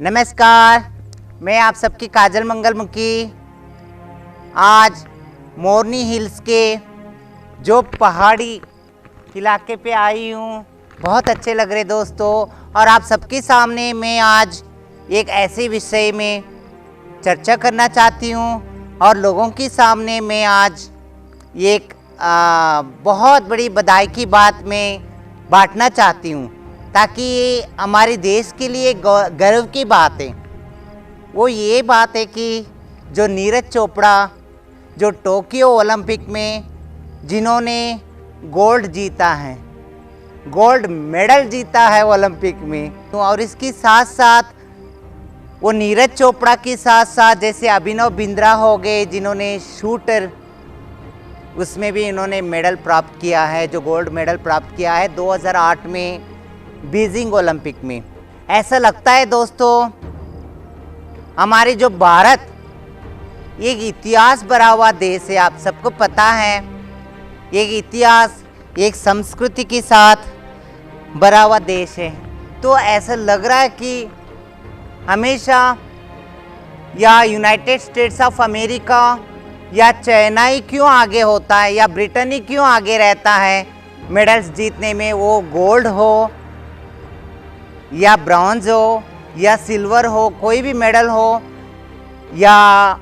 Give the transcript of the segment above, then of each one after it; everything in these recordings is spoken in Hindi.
नमस्कार, मैं आप सबकी काजल मंगलमुखी। आज मोरनी हिल्स के जो पहाड़ी इलाके पे आई हूँ, बहुत अच्छे लग रहे दोस्तों। और आप सबके सामने मैं आज एक ऐसे विषय में चर्चा करना चाहती हूँ और लोगों के सामने मैं आज एक बहुत बड़ी बधाई की बात मैं बांटना चाहती हूँ, ताकि ये हमारे देश के लिए गर्व की बात है। वो ये बात है कि जो नीरज चोपड़ा जो टोक्यो ओलंपिक में जिन्होंने गोल्ड जीता है, गोल्ड मेडल जीता है ओलंपिक में, तो और इसके साथ साथ वो नीरज चोपड़ा के साथ साथ जैसे अभिनव बिंद्रा हो गए जिन्होंने शूटर उसमें भी इन्होंने मेडल प्राप्त किया है, जो गोल्ड मेडल प्राप्त किया है 2008 में बीजिंग ओलंपिक में। ऐसा लगता है दोस्तों हमारे जो भारत एक इतिहास भरा हुआ देश है, आप सबको पता है, एक इतिहास एक संस्कृति के साथ भरा हुआ देश है। तो ऐसा लग रहा है कि हमेशा या यूनाइटेड स्टेट्स ऑफ अमेरिका या चाइना ही क्यों आगे होता है या ब्रिटेन ही क्यों आगे रहता है मेडल्स जीतने में, वो गोल्ड हो या ब्रॉन्ज हो या सिल्वर हो, कोई भी मेडल हो, या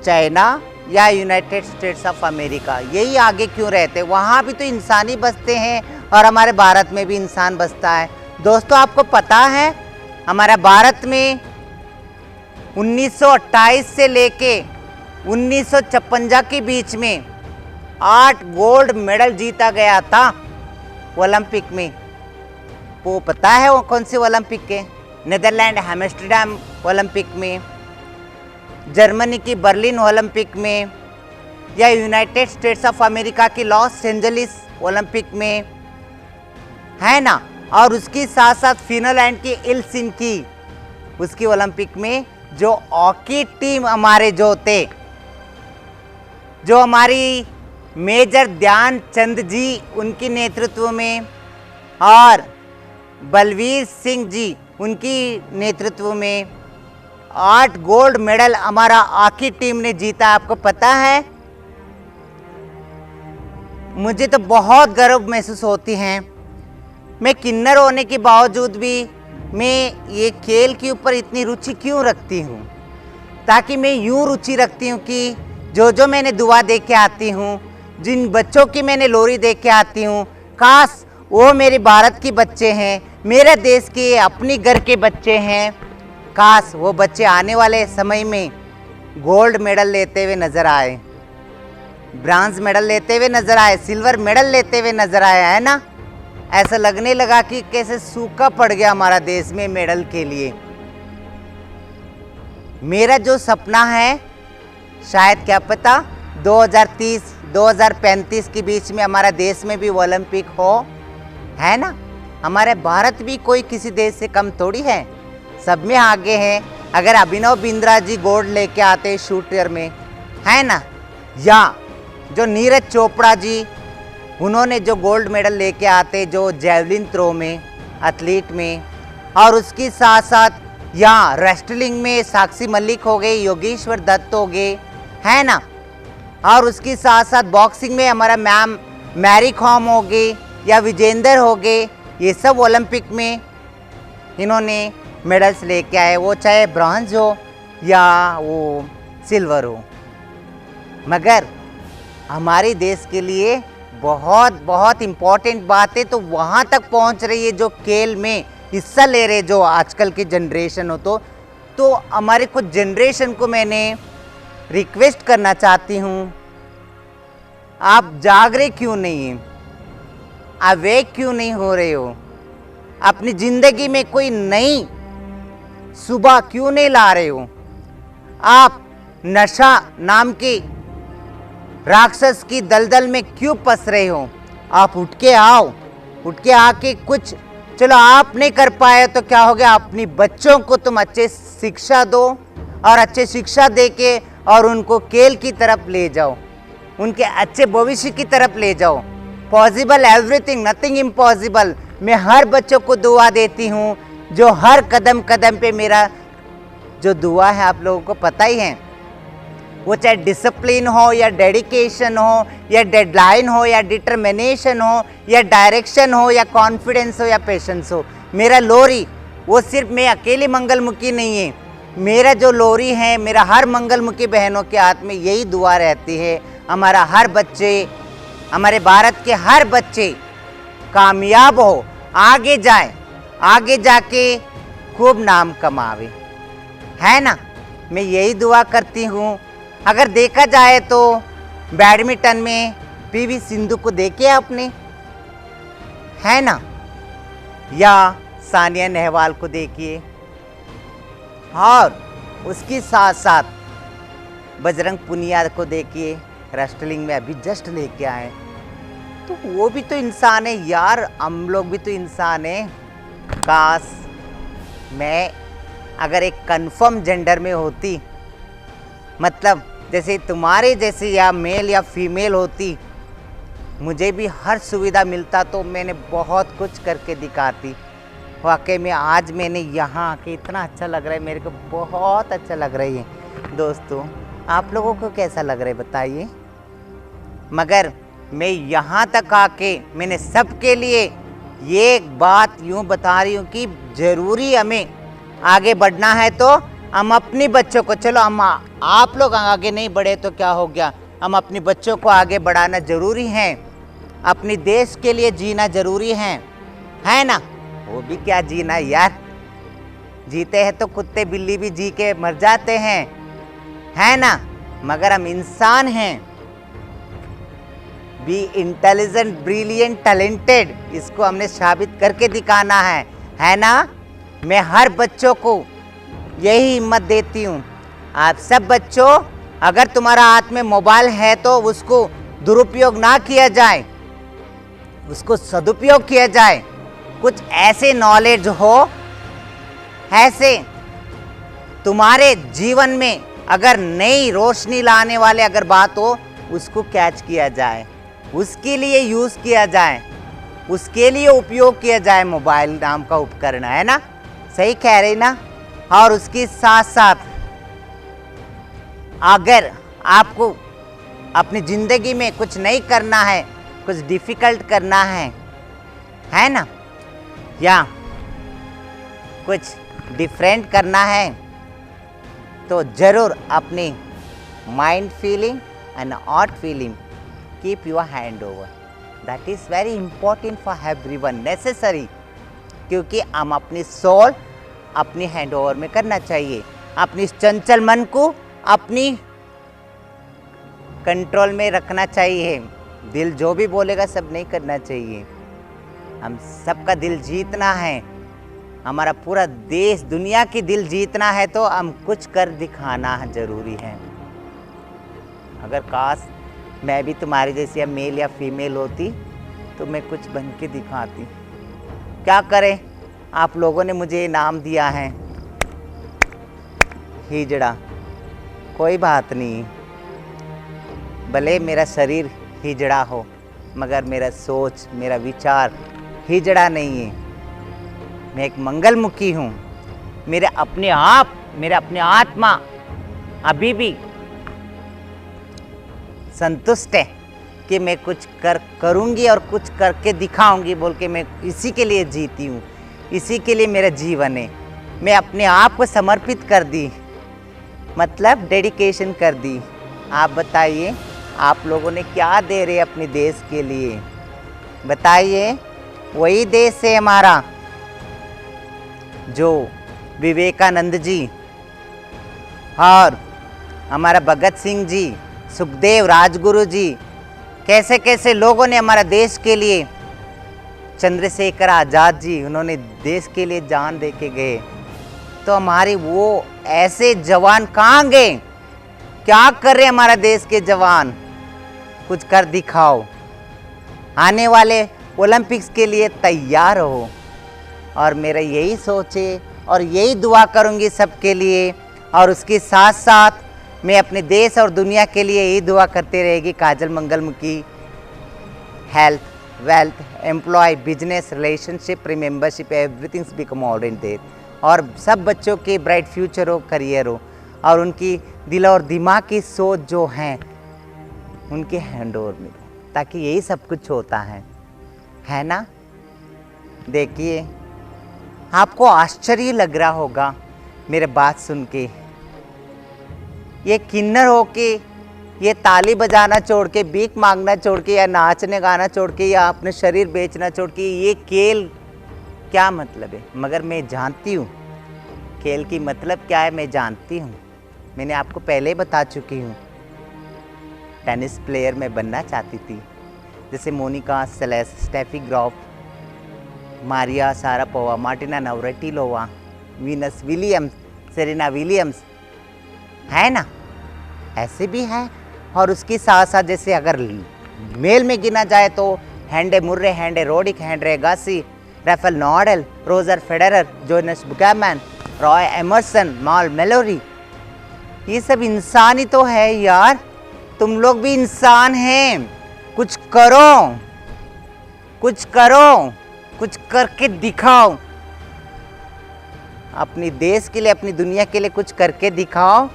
चाइना या यूनाइटेड स्टेट्स ऑफ अमेरिका यही आगे क्यों रहते। वहाँ भी तो इंसान ही बसते हैं और हमारे भारत में भी इंसान बसता है। दोस्तों आपको पता है हमारा भारत में 1928 से लेके 1956 के बीच में 8 गोल्ड मेडल जीता गया था ओलंपिक में। वो पता है वो कौन से ओलंपिक के? नीदरलैंड एम्स्टर्डम ओलंपिक में, जर्मनी की बर्लिन ओलंपिक में, या यूनाइटेड स्टेट्स ऑफ अमेरिका की लॉस एंजलिस ओलंपिक में, है ना। और उसके साथ साथ फिनलैंड की हेलसिंकी उसकी ओलंपिक में जो हॉकी टीम हमारे जो थे, जो हमारी मेजर ध्यानचंद जी उनके नेतृत्व में और बलवीर सिंह जी उनकी नेतृत्व में 8 गोल्ड मेडल हमारा हॉकी टीम ने जीता। आपको पता है, मुझे तो बहुत गर्व महसूस होती है। मैं किन्नर होने के बावजूद भी मैं ये खेल के ऊपर इतनी रुचि क्यों रखती हूँ, ताकि मैं यूँ रुचि रखती हूँ कि जो मैंने दुआ दे के आती हूँ, जिन बच्चों की मैंने लोरी दे के आती हूँ, काश वो मेरे भारत के बच्चे हैं, मेरे देश के अपनी घर के बच्चे हैं, काश वो बच्चे आने वाले समय में गोल्ड मेडल लेते हुए नज़र आए, ब्रॉन्ज मेडल लेते हुए नज़र आए, सिल्वर मेडल लेते हुए नज़र आए, है ना। ऐसा लगने लगा कि कैसे सूखा पड़ गया हमारा देश में मेडल के लिए। मेरा जो सपना है, शायद क्या पता 2030 2035 के बीच में हमारा देश में भी ओलंपिक हो, है ना। हमारे भारत भी कोई किसी देश से कम थोड़ी है, सब में आगे हैं। अगर अभिनव बिंद्रा जी गोल्ड लेके आते शूटर में, है ना, या जो नीरज चोपड़ा जी उन्होंने जो गोल्ड मेडल लेके आते जो जैवलिन थ्रो में एथलीट में, और उसके साथ साथ या रेस्टलिंग में साक्षी मलिक हो गए, योगेश्वर दत्त हो गए, है ना, और उसके साथ साथ बॉक्सिंग में हमारा मैम मैरी कॉम हो गए या विजेंदर हो गए, ये सब ओलंपिक में इन्होंने मेडल्स लेके आए, वो चाहे ब्रॉन्ज हो या वो सिल्वर हो। मगर हमारे देश के लिए बहुत बहुत इम्पोर्टेंट बात है, तो वहाँ तक पहुँच रही है जो खेल में हिस्सा ले रहे जो आजकल की जनरेशन हो। तो हमारे कुछ जनरेशन को मैंने रिक्वेस्ट करना चाहती हूँ, आप जाग रहे क्यों नहीं हैं, अवेक क्यों नहीं हो रहे हो, अपनी ज़िंदगी में कोई नई सुबह क्यों नहीं ला रहे हो। आप नशा नाम की राक्षस की दलदल में क्यों फंस रहे हो। आप उठ के आओ, उठ के आके कुछ, चलो आप नहीं कर पाए तो क्या हो गया, अपनी बच्चों को तुम अच्छे शिक्षा दो और अच्छे शिक्षा दे के और उनको खेल की तरफ ले जाओ, उनके अच्छे भविष्य की तरफ ले जाओ। Possible everything, nothing impossible. मैं हर बच्चों को दुआ देती हूँ जो हर कदम कदम पे मेरा जो दुआ है आप लोगों को पता ही है, वो चाहे डिसिप्लिन हो या डेडिकेशन हो या डेडलाइन हो या डिटर्मिनेशन हो या डायरेक्शन हो या कॉन्फिडेंस हो या पेशेंस हो। मेरा लोरी वो सिर्फ मैं अकेली मंगलमुखी नहीं है, मेरा जो लोरी है, मेरा हर मंगलमुखी बहनों के हाथ में यही दुआ रहती है, हमारा हर बच्चे, हमारे भारत के हर बच्चे कामयाब हो, आगे जाए, आगे जाके खूब नाम कमावे, है ना। मैं यही दुआ करती हूँ। अगर देखा जाए तो बैडमिंटन में पीवी सिंधु को देखे आपने, है ना, या सानिया नेहवाल को देखिए, और उसके साथ साथ बजरंग पुनिया को देखिए, रेस्टलिंग में अभी जस्ट लेके आए, तो वो भी तो इंसान है यार, हम लोग भी तो इंसान है। काश मैं अगर एक कंफर्म जेंडर में होती, मतलब जैसे तुम्हारे जैसे या मेल या फीमेल होती, मुझे भी हर सुविधा मिलता तो मैंने बहुत कुछ करके दिखाती। वाकई में आज मैंने यहाँ आके इतना अच्छा लग रहा है, मेरे को बहुत अच्छा लग रही है। दोस्तों आप लोगों को कैसा लग रहा है बताइए। मगर मैं यहाँ तक आके मैंने सबके लिए ये बात यूँ बता रही हूँ कि ज़रूरी हमें आगे बढ़ना है तो हम अपने बच्चों को, चलो हम आप लोग आगे नहीं बढ़े तो क्या हो गया, हम अपने बच्चों को आगे बढ़ाना ज़रूरी है, अपने देश के लिए जीना ज़रूरी है ना। वो भी क्या जीना यार, जीते हैं तो कुत्ते बिल्ली भी जी के मर जाते हैं, है ना, मगर हम इंसान हैं। बी इंटेलिजेंट, ब्रिलियंट, टैलेंटेड, इसको हमने साबित करके दिखाना है ना। मैं हर बच्चों को यही हिम्मत देती हूँ। आप सब बच्चों, अगर तुम्हारा हाथ में मोबाइल है तो उसको दुरुपयोग ना किया जाए, उसको सदुपयोग किया जाए। कुछ ऐसे नॉलेज हो, ऐसे तुम्हारे जीवन में अगर नई रोशनी लाने वाले अगर बात हो, उसको कैच किया जाए, उसके लिए यूज़ किया जाए, उसके लिए उपयोग किया जाए मोबाइल नाम का उपकरण, है ना। सही कह रही ना। और उसके साथ साथ अगर आपको अपनी ज़िंदगी में कुछ नहीं करना है, कुछ डिफ़िकल्ट करना है ना, या कुछ डिफरेंट करना है, तो ज़रूर अपनी mind feeling and heart feeling keep your hand over. That is very important for everyone, necessary, क्योंकि हम अपनी सोल अपनी हैंड ओवर में करना चाहिए। अपनी चंचल मन को अपनी कंट्रोल में रखना चाहिए। दिल जो भी बोलेगा सब नहीं करना चाहिए। हम सबका दिल जीतना है, हमारा पूरा देश दुनिया की दिल जीतना है तो हम कुछ कर दिखाना ज़रूरी है। अगर काश मैं भी तुम्हारी जैसी मेल या फीमेल होती तो मैं कुछ बन के दिखाती। क्या करें, आप लोगों ने मुझे नाम दिया है हिजड़ा, कोई बात नहीं, भले मेरा शरीर हिजड़ा हो मगर मेरा सोच, मेरा विचार हिजड़ा नहीं है। मैं एक मंगलमुखी हूँ। मेरे अपने आप, मेरे अपने आत्मा अभी भी संतुष्ट है कि मैं कुछ करूँगी और कुछ करके दिखाऊंगी बोल के मैं इसी के लिए जीती हूँ, इसी के लिए मेरा जीवन है। मैं अपने आप को समर्पित कर दी, मतलब डेडिकेशन कर दी। आप बताइए, आप लोगों ने क्या दे रहे अपने देश के लिए बताइए। वही देश है हमारा जो विवेकानंद जी और हमारा भगत सिंह जी, सुखदेव, राजगुरु जी, कैसे कैसे लोगों ने हमारा देश के लिए, चंद्रशेखर आज़ाद जी, उन्होंने देश के लिए जान दे के गए। तो हमारे वो ऐसे जवान कहाँ गए? क्या कर रहे हमारा देश के जवान? कुछ कर दिखाओ। आने वाले ओलंपिक्स के लिए तैयार हो। और मेरा यही सोच है और यही दुआ करूँगी सबके लिए। और उसके साथ साथ मैं अपने देश और दुनिया के लिए यही दुआ करते रहेगी। Kajal Mangalmukhi, health, wealth, employ, business, relationship, रिमेंबरशिप, everythings become all in there. और सब बच्चों के ब्राइट फ्यूचर हो, करियर हो, और उनकी दिल और दिमाग की सोच जो है उनके हैंड ओवर मिले, ताकि यही सब कुछ होता है ना। देखिए, आपको आश्चर्य लग रहा होगा मेरे बात सुन के। ये किन्नर होके, ये ताली बजाना छोड़ के, भीख मांगना छोड़ के, या नाचने गाना छोड़ के, या अपने शरीर बेचना छोड़ के, ये खेल क्या मतलब है। मगर मैं जानती हूँ खेल की मतलब क्या है, मैं जानती हूँ। मैंने आपको पहले ही बता चुकी हूँ। टेनिस प्लेयर मैं बनना चाहती थी, जैसे Monica Seles, Steffi Graf, Maria Sharapova, Martina Navratilova, Venus Williams, Serena Williams, है ना, ऐसे भी है। और उसके साथ साथ जैसे अगर मेल में गिना जाए तो Andy Murray, Andy Roddick, Andy Agassi, Rafael Nadal, Roger Federer, Jonas Bjorkman, Roy Emerson, Mal Mallory, ये सब इंसान ही तो है यार। तुम लोग भी इंसान हैं। कुछ करो, कुछ करो, कुछ करके दिखाओ। अपनी देश के लिए, अपनी दुनिया के लिए कुछ करके दिखाओ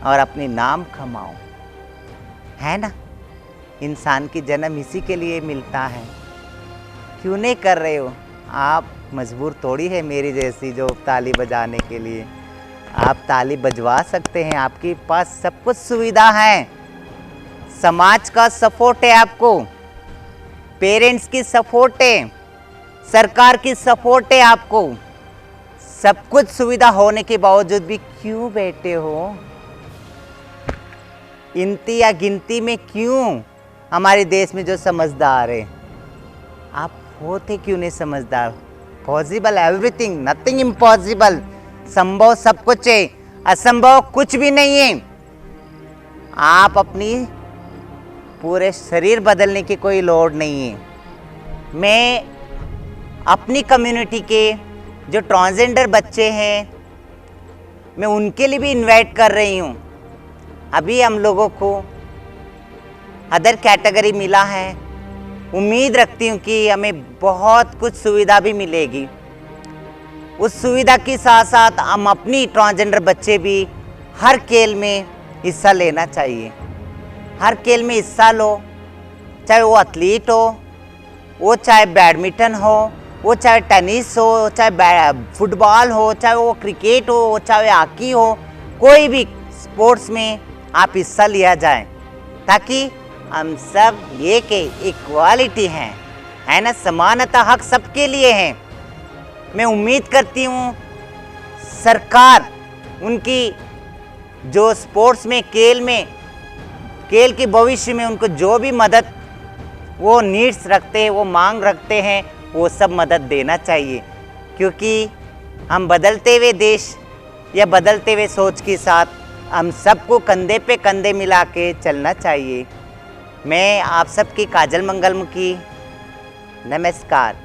और अपनी नाम कमाओ, है ना। इंसान की जन्म इसी के लिए मिलता है। क्यों नहीं कर रहे हो आप? मजबूर थोड़ी है मेरी जैसी जो ताली बजाने के लिए। आप ताली बजवा सकते हैं, आपके पास सब कुछ सुविधा है। समाज का सपोर्ट है आपको, पेरेंट्स की सपोर्ट है, सरकार की सपोर्ट है आपको। सब कुछ सुविधा होने के बावजूद भी क्यों बैठे हो? इनती या गिनती में क्यों? हमारे देश में जो समझदार है, आप होते क्यों नहीं समझदार? Possible everything, nothing impossible. संभव सब कुछ है, असंभव कुछ भी नहीं है। आप अपनी पूरे शरीर बदलने की कोई लोड़ नहीं है। मैं अपनी कम्युनिटी के जो ट्रांसजेंडर बच्चे हैं, मैं उनके लिए भी इनवाइट कर रही हूँ। अभी हम लोगों को अदर कैटेगरी मिला है, उम्मीद रखती हूँ कि हमें बहुत कुछ सुविधा भी मिलेगी। उस सुविधा के साथ साथ हम अपनी ट्रांसजेंडर बच्चे भी हर खेल में हिस्सा लेना चाहिए। हर खेल में हिस्सा लो, चाहे वो एथलीट हो, वो चाहे बैडमिंटन हो, वो चाहे टेनिस हो, चाहे फुटबॉल हो, चाहे वो क्रिकेट हो, चाहे हॉकी हो, कोई भी स्पोर्ट्स में आप हिस्सा लिया जाए, ताकि हम सब ये के इक्वालिटी है ना, समानता हक सबके लिए है। मैं उम्मीद करती हूँ सरकार उनकी जो स्पोर्ट्स में, खेल के भविष्य में उनको जो भी मदद वो नीड्स रखते हैं, वो मांग रखते हैं, वो सब मदद देना चाहिए। क्योंकि हम बदलते हुए देश या बदलते हुए सोच के साथ हम सबको कंधे पे कंधे मिला के चलना चाहिए। मैं आप सबकी काजल मंगलमुखी, नमस्कार।